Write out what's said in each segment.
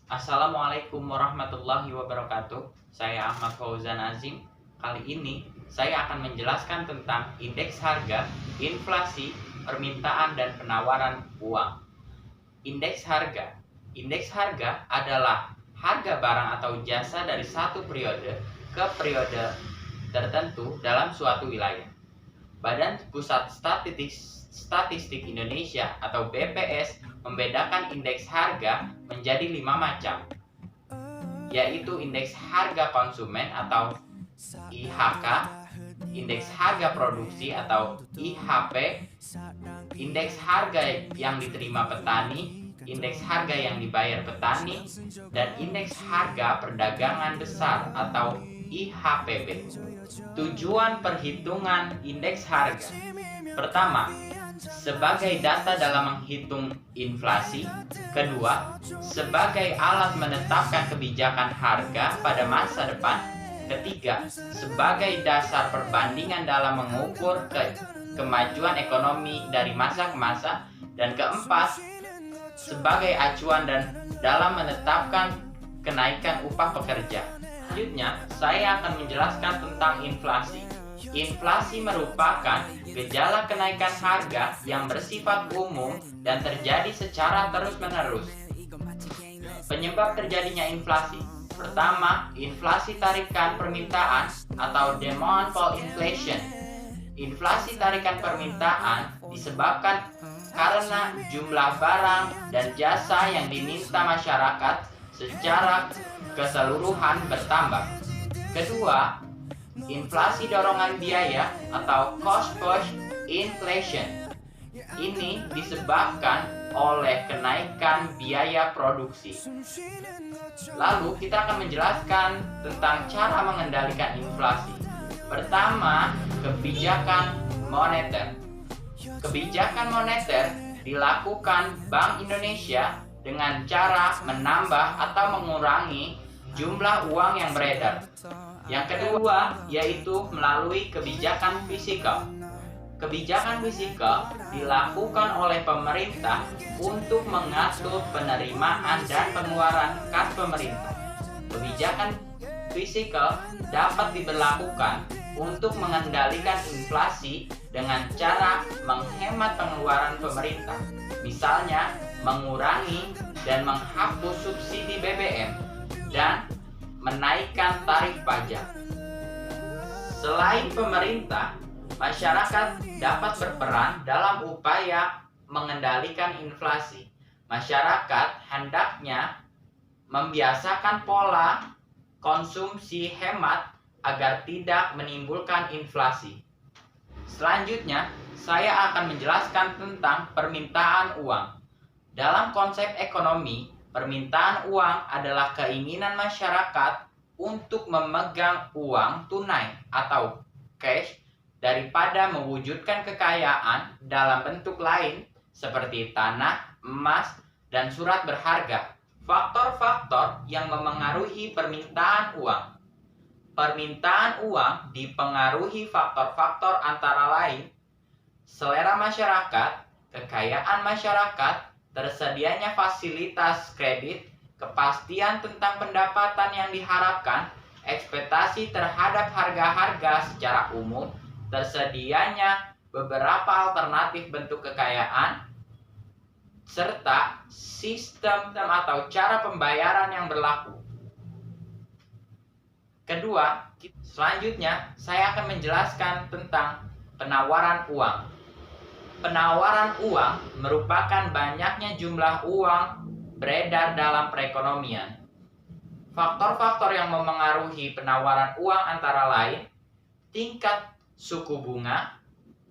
Assalamualaikum warahmatullahi wabarakatuh. Saya Ahmad Fauzan Azim. Kali ini saya akan menjelaskan tentang indeks harga, inflasi, permintaan dan penawaran uang. Indeks harga. Indeks harga adalah harga barang atau jasa dari satu periode ke periode tertentu dalam suatu wilayah. Badan Pusat Statistik Indonesia atau BPS membedakan indeks harga menjadi 5 macam, yaitu indeks harga konsumen atau IHK, indeks harga produksi atau IHP, indeks harga yang diterima petani, indeks harga yang dibayar petani, dan indeks harga perdagangan besar atau IHPB. Tujuan perhitungan indeks harga: pertama, sebagai data dalam menghitung inflasi. Kedua, sebagai alat menetapkan kebijakan harga pada masa depan. Ketiga, sebagai dasar perbandingan dalam mengukur kemajuan ekonomi dari masa ke masa. Dan keempat, sebagai acuan dan dalam menetapkan kenaikan upah pekerja. Selanjutnya, saya akan menjelaskan tentang inflasi. Inflasi merupakan gejala kenaikan harga yang bersifat umum dan terjadi secara terus-menerus. Penyebab terjadinya inflasi: pertama, inflasi tarikan permintaan atau demand pull inflation. Inflasi tarikan permintaan disebabkan karena jumlah barang dan jasa yang diminta masyarakat secara keseluruhan bertambah. Kedua, inflasi dorongan biaya atau cost push inflation. Ini disebabkan oleh kenaikan biaya produksi. Lalu kita akan menjelaskan tentang cara mengendalikan inflasi. Pertama, kebijakan moneter. Kebijakan moneter dilakukan Bank Indonesia dengan cara menambah atau mengurangi jumlah uang yang beredar. Yang kedua yaitu melalui kebijakan fiskal. Kebijakan fiskal dilakukan oleh pemerintah untuk mengatur penerimaan dan pengeluaran kas pemerintah. Kebijakan fiskal dapat diberlakukan untuk mengendalikan inflasi dengan cara menghemat pengeluaran pemerintah, misalnya mengurangi dan menghapus subsidi BBM dan menaikkan tarif pajak. Selain pemerintah, masyarakat dapat berperan dalam upaya mengendalikan inflasi. Masyarakat hendaknya membiasakan pola konsumsi hemat agar tidak menimbulkan inflasi. Selanjutnya, saya akan menjelaskan tentang permintaan uang. Dalam konsep ekonomi, permintaan uang adalah keinginan masyarakat untuk memegang uang tunai atau cash daripada mewujudkan kekayaan dalam bentuk lain seperti tanah, emas, dan surat berharga. Faktor-faktor yang memengaruhi permintaan uang. Permintaan uang dipengaruhi faktor-faktor antara lain selera masyarakat, kekayaan masyarakat, tersedianya fasilitas kredit, kepastian tentang pendapatan yang diharapkan, ekspektasi terhadap harga-harga secara umum, tersedianya beberapa alternatif bentuk kekayaan, serta sistem atau cara pembayaran yang berlaku. Kedua, selanjutnya saya akan menjelaskan tentang penawaran uang. Penawaran uang merupakan banyaknya jumlah uang beredar dalam perekonomian. Faktor-faktor yang memengaruhi penawaran uang antara lain tingkat suku bunga,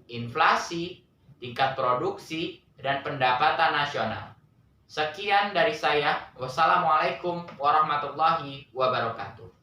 inflasi, tingkat produksi, dan pendapatan nasional. Sekian dari saya. Wassalamualaikum warahmatullahi wabarakatuh.